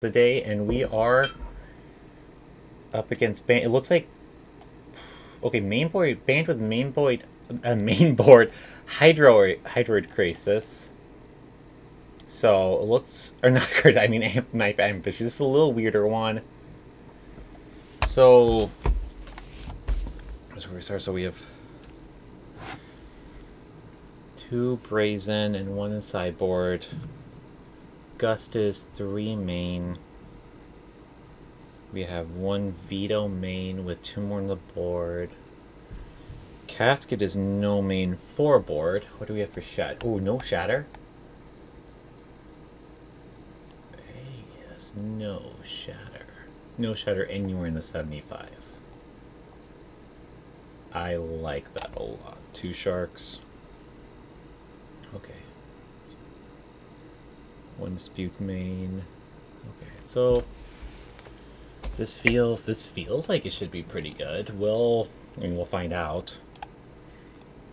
the day, and we are up against band. It looks like okay, main board band with main board hydroid crisis. So it looks or not crisis. I mean knife ambush. This is a little weirder one. So that's where we start. So we have two brazen and one in sideboard. Gust is three main. We have one veto main with two more on the board. Casket is no main, four board. What do we have for shatter? Oh, no shatter? Yes, no shatter. No shatter anywhere in the 75. I like that a lot. Two sharks. Okay. One dispute main. Okay, so this feels like it should be pretty good. We'll find out.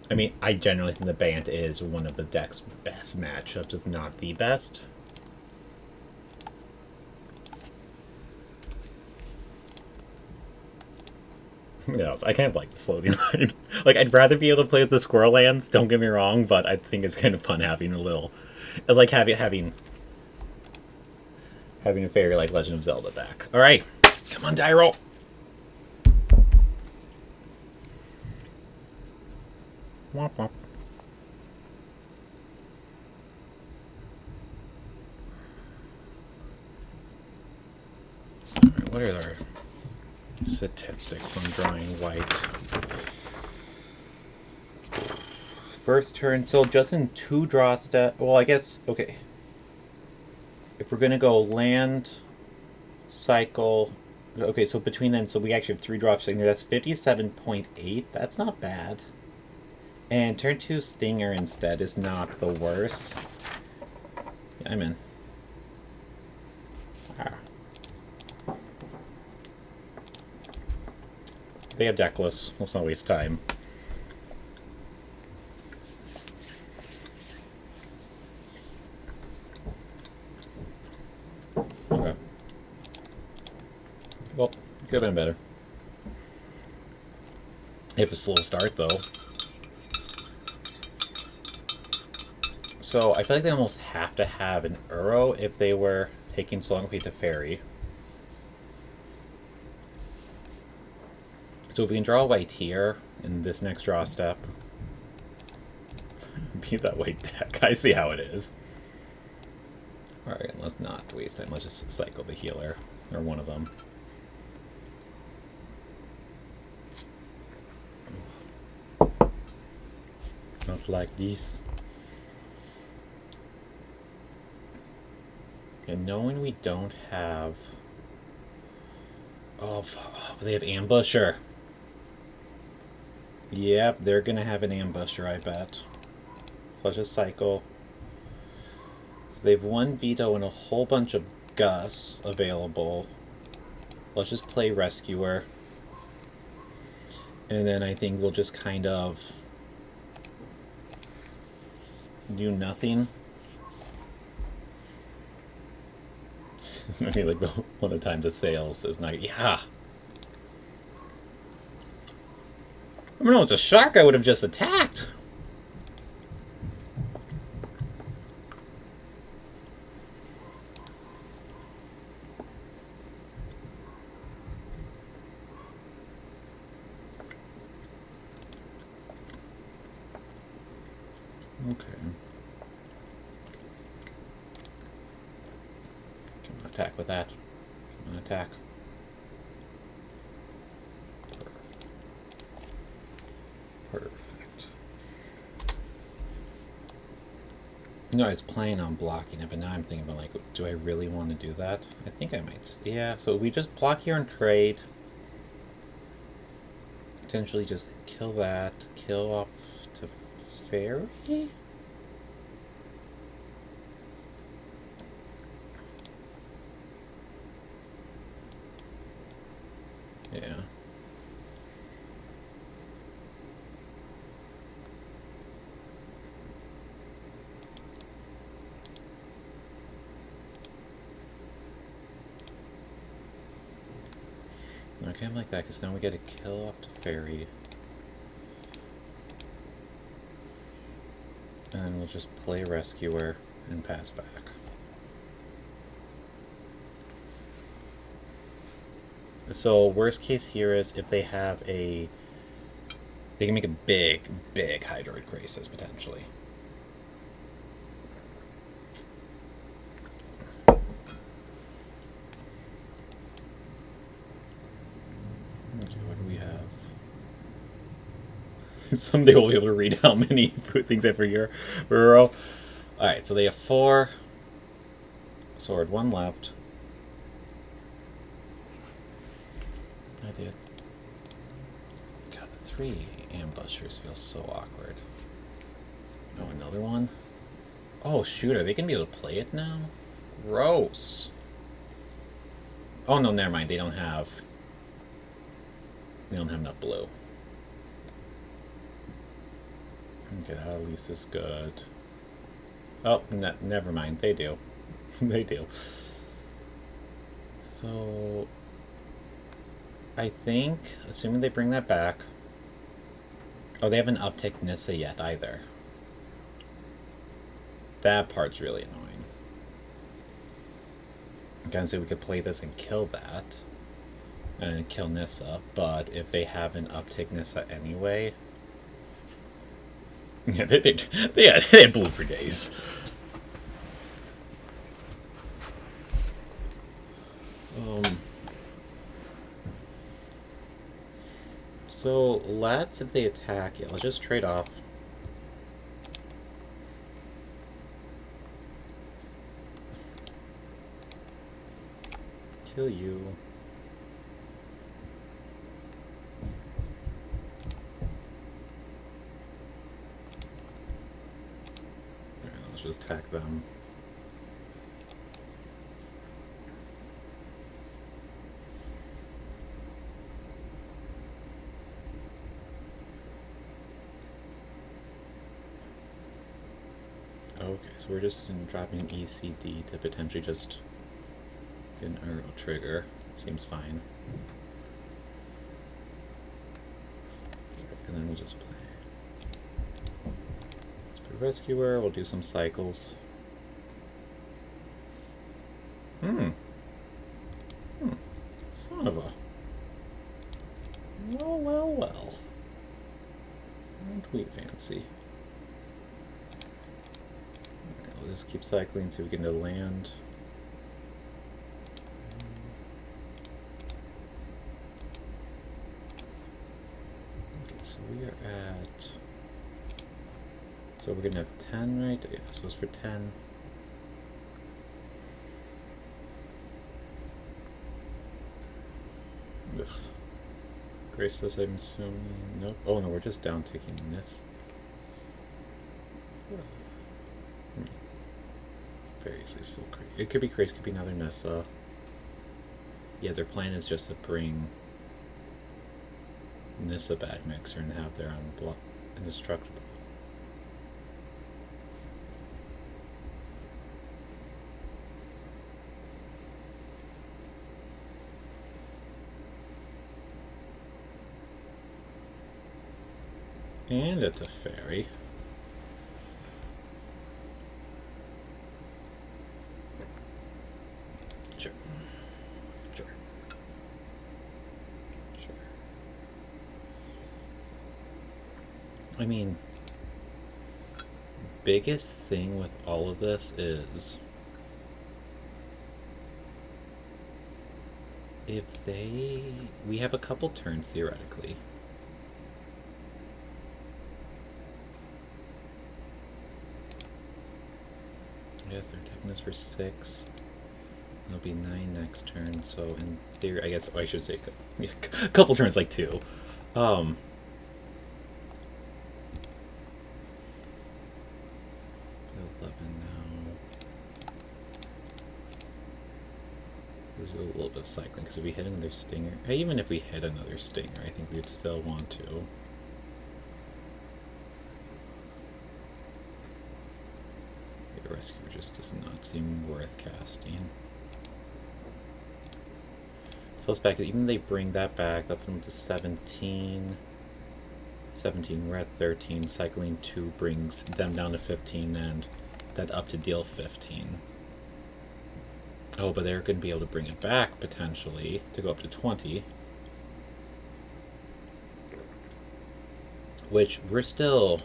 I mean, I generally think the Bant is one of the deck's best matchups, if not the best. Yes, I kind of like this floating line. Like, I'd rather be able to play with the squirrel lands, don't get me wrong, but I think it's kind of fun having a little... It's like having a fairy like Legend of Zelda back. Alright, come on, die roll. Womp womp. Alright, what are our statistics on drawing white? First turn, so just in two draw step. Well, I guess, okay. If we're gonna go land, cycle. Okay, so between then, so we actually have three drops in there. That's 57.8. That's not bad. And turn two Stinger instead is not the worst. Yeah, I'm in. Ah. They have deckless. Let's not waste time. Okay. Well, could have been better. If a slow start, though. So I feel like they almost have to have an Uro if they were taking so long to complete the ferry. So if we can draw white here in this next draw step, beat that white deck. I see how it is. Alright, let's not waste time. Let's just cycle the healer, or one of them. Not like this. And knowing we don't have... Oh, they have Ambusher. Yep, they're gonna have an Ambusher, I bet. Let's just cycle. So they have one veto and a whole bunch of Gus available. Let's just play Rescuer. And then I think we'll just kind of do nothing. Maybe like the one of the times the sales is not. Yeah. I mean, no, it's a shark. I would have just attacked. Okay. Attack with that. I'm gonna attack. Perfect. No, I was planning on blocking it, but now I'm thinking about, like, do I really want to do that? I think I might. Yeah, so we just block here and trade. Potentially just kill that. Kill off to fairy? Yeah. Okay, I'm like that, because now we get a kill off to Fairy. And then we'll just play Rescuer and pass back. So worst case here is if they have a... They can make a big, big Hydroid Crisis, potentially. Okay, what do we have? Someday we'll be able to read how many things I forget. Alright, so they have 4. Sword, 1 left. I did. God, the 3 ambushers feel so awkward. Oh, another one? Oh, shoot, are they going to be able to play it now? Gross. Oh, no, never mind. They don't have enough blue. Okay, that at least is good. Oh, never mind. They do. They do. So, I think, assuming they bring that back... Oh, they haven't upticked Nissa yet, either. That part's really annoying. I'm gonna say we could play this and kill that. And kill Nissa, but if they haven't upticked Nissa anyway... Yeah, they had blue for days. So let's, if they attack, yeah, let's just trade off. Kill you. Alright, let's just attack them. Okay, so we're just dropping ECD to potentially just get an arrow trigger. Seems fine. And then we'll just play. Let's play Rescuer, we'll do some cycles. Son of a... Well, well, well. Aren't we fancy? We'll just keep cycling so we get into land. Okay, so we are at... So we're gonna have 10, right? Yeah, so it's for 10. Ugh. Graceless, I'm assuming. Nope. Oh no, we're just down taking this. Variously still crazy. It could be crazy, it could be another Nessa. Yeah, their plan is just to bring Nissa back mixer and have their indestructible. And it's a fairy. Sure. Sure. Sure. I mean, biggest thing with all of this is if we have a couple turns theoretically. Yes, they're attacking us for 6. It'll be 9 next turn, so in theory, I guess, I should say a couple turns, like 2. 11 now. There's a little bit of cycling, because if we hit another stinger, even if we hit another stinger, I think we'd still want to. Rescuer just does not seem worth casting. So it's back. Even they bring that back, that put them to 17. 17, we're at 13. Cycling 2 brings them down to 15, and that up to deal 15. Oh, but they're going to be able to bring it back, potentially, to go up to 20. Which, we're still...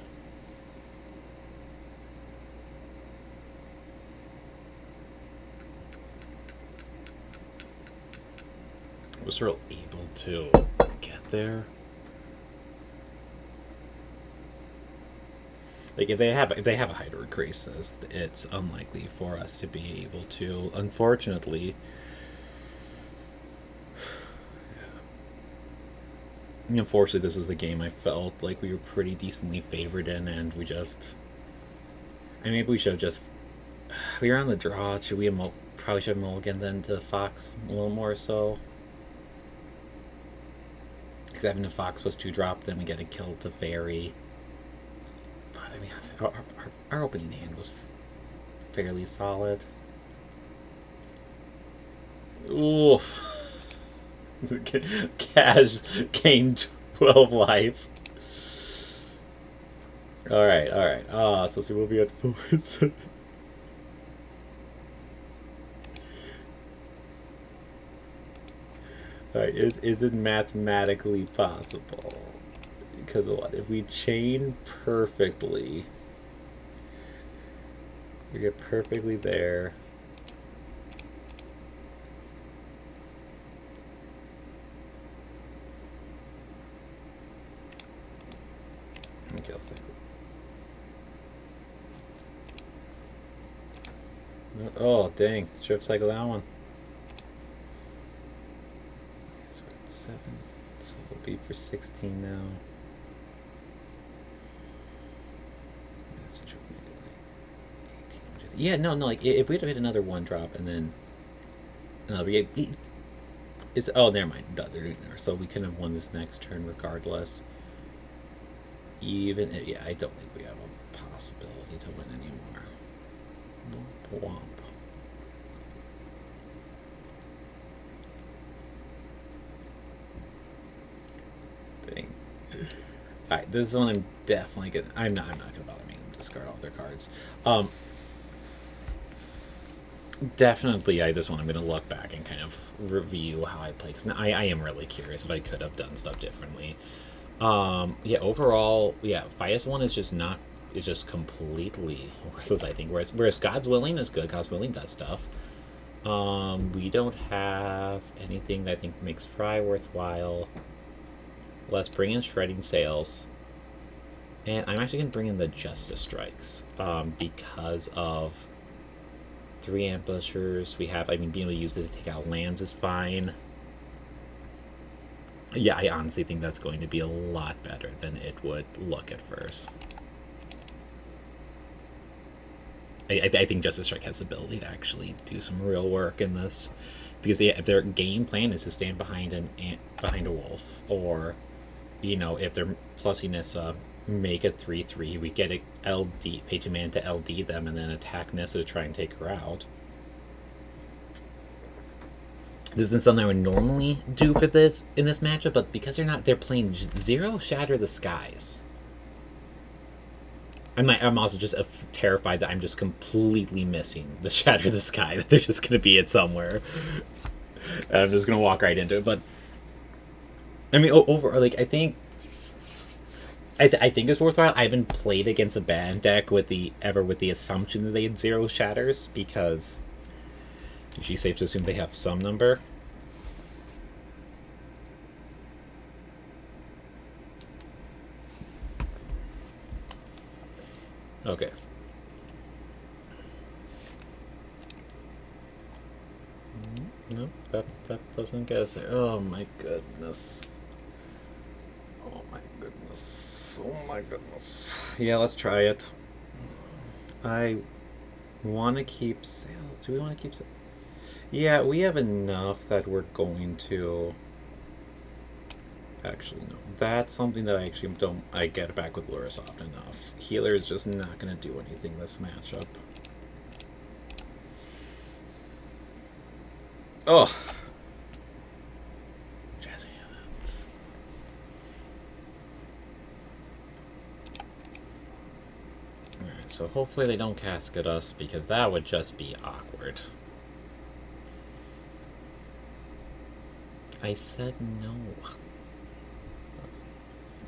we're still able to get there. Like, if they have a hydroid crisis, it's unlikely for us to be able to. Unfortunately, this was the game I felt like we were pretty decently favored in, and we just. I mean, maybe we should have just. We were on the draw. Should we have probably should have mulliganed then to Fox a little more so? Because having the Fox was 2 drop, then we get a kill to Fairy. I mean, our opening hand was fairly solid. Ooh. Cash gained 12 life. Alright. So we'll be at 4. Alright, is it mathematically possible? Because what? If we chain perfectly, we get perfectly there. Okay, I'll say. Oh, dang. Should have cycled that one. So we're at 7. So we'll be for 16 now. Yeah, no, like if we'd have hit another 1 drop and then it's never mind. They're doing there, so we couldn't have won this next turn regardless. Even I don't think we have a possibility to win anymore. Womp womp. Dang. Alright, this one I'm definitely gonna. I'm not gonna bother making them discard all their cards. Definitely, this one I'm going to look back and kind of review how I play, because I am really curious if I could have done stuff differently. Yeah, overall, yeah, Fias 1 is just not, it's just completely worthless, I think, whereas God's Willing is good. God's Willing does stuff. We don't have anything that I think makes Fry worthwhile. Let's bring in Shredding Sails. And I'm actually going to bring in the Justice Strikes, because of 3 ambushers. We have, being able to use it to take out lands is fine. Yeah, I honestly think that's going to be a lot better than it would look at first. I think Justice Strike has the ability to actually do some real work in this, because if their game plan is to stand behind behind a wolf, or if they're plussing Nissa, make it 3/3. We get a LD, pay 2 mana to LD them, and then attack Nissa to try and take her out. This isn't something I would normally do for this in this matchup, but because they're playing 0 Shatter the Skies. I'm also just terrified that I'm just completely missing the Shatter the Sky, that they're just going to be it somewhere. I'm just going to walk right into it, but I mean, I think it's worthwhile. I haven't played against a bad deck with the assumption that they had 0 shatters, because it's usually safe to assume they have some number. Okay. No, that doesn't get us there. Oh my goodness. Oh my goodness. Oh my goodness. Yeah, let's try it. I want to keep sale. Do we want to keep sale? Yeah, we have enough that we're going to... Actually, no. That's something that I actually don't... I get back with Lurisoft enough. Healer is just not going to do anything this matchup. Oh. so hopefully they don't casket us, because that would just be awkward. I said no.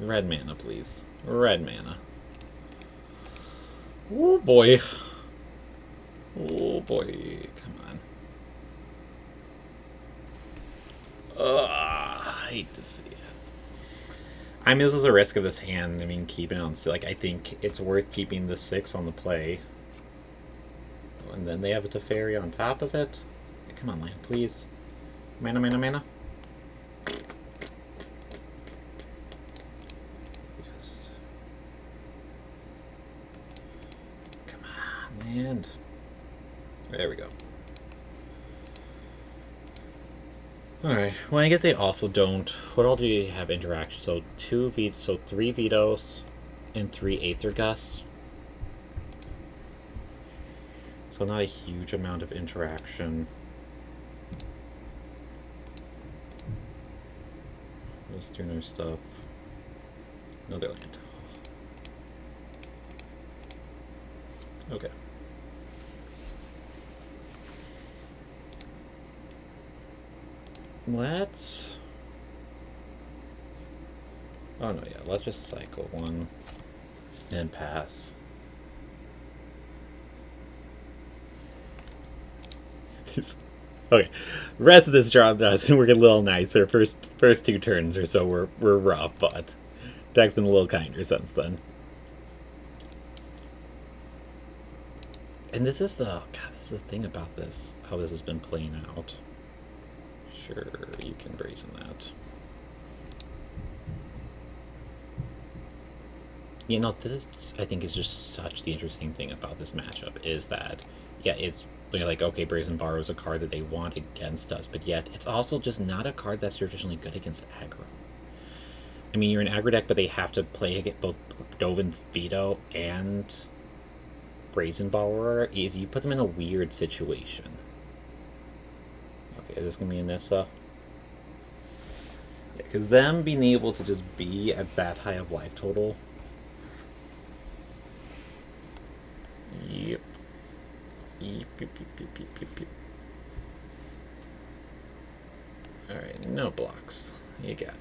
Red mana, please. Red mana. Oh boy. Oh boy. Come on. I hate to see it. I mean, this was a risk of this hand. I mean, keeping it on, like, I think it's worth keeping the 6 on the play. And then they have a Teferi on top of it. Come on, land, please. Mana, mana, mana. Yes. Come on, land. There we go. Alright, well, I guess they also don't. What all do you have interaction? So 3 vetoes and 3 Aether Gusts. So not a huge amount of interaction. Let's do their stuff. Another land. Okay. Let's... Oh no, yeah, let's just cycle one and pass. Okay, rest of this drop does work a little nicer. First 2 turns or so were rough, but deck's been a little kinder since then. And this is the thing about this, how this has been playing out. Sure, you can brazen that. You know, this is, I think, is just such the interesting thing about this matchup is that, yeah, it's like, okay, Brazen Borrow is a card that they want against us, but yet it's also just not a card that's traditionally good against aggro. I mean, you're an aggro deck, but they have to play against both Dovin's Veto and Brazen Borrower. You put them in a weird situation. Okay, is this going to be a Nissa? Yeah, because them being able to just be at that high of life total. Yep. Alright, no blocks. You got me.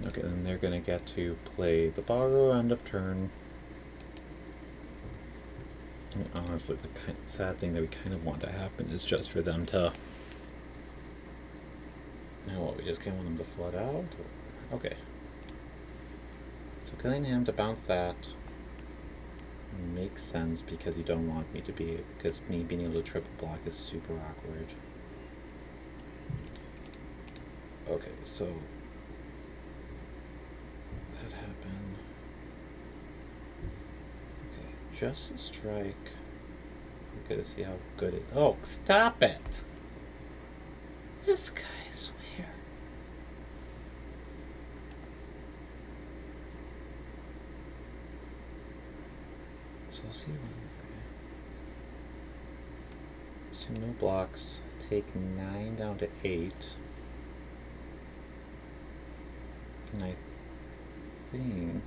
Okay, then they're gonna get to play the Borrow end of turn. And honestly, the kind of sad thing that we kind of want to happen is just for them to... Now what, we just kind of want them to flood out? Okay. So killing him to bounce that makes sense because you don't want me to be... Because me being able to triple block is super awkward. Okay, so... That happened. Just a strike. We're gonna see how good it... Oh, stop it! This guy, I swear. So we'll see one. So no blocks. Take 9 down to 8. And I think...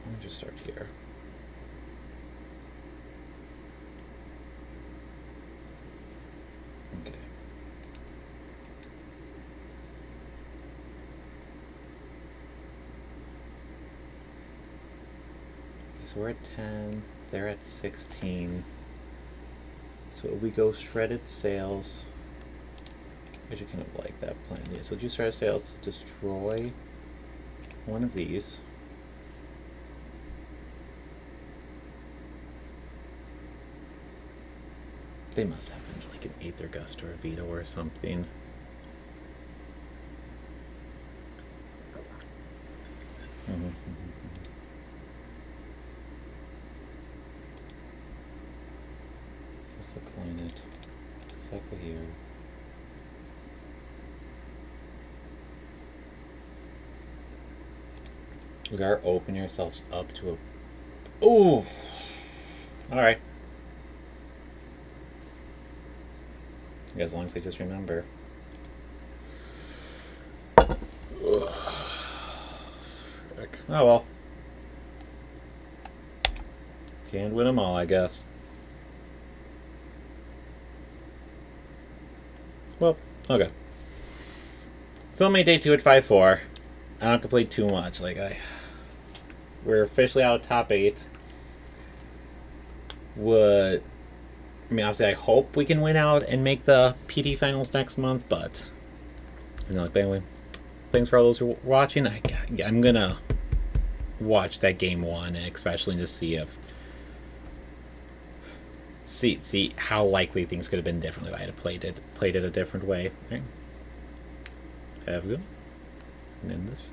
Let me just start here. Okay. So we're at 10, they're at 16. So we go Shredded Sails. I actually kind of like that plan. Yeah, so do Shredded Sails to destroy one of these. They must have been like an Aether Gust or a Veto or something. Let's decline it. Cycle here. We gotta open yourselves up to a. Ooh! Alright. As long as they just remember. Ugh. Oh well. Can't win them all, I guess. Well, okay. Still made day 2 at 5-4. I don't complete too much. We're officially out of top 8. Obviously, I hope we can win out and make the PD finals next month, but anyway, thanks for all those who are watching. I'm gonna watch that game 1, and especially to see how likely things could have been differently if I had played it a different way. Right? Have a good one. And end this.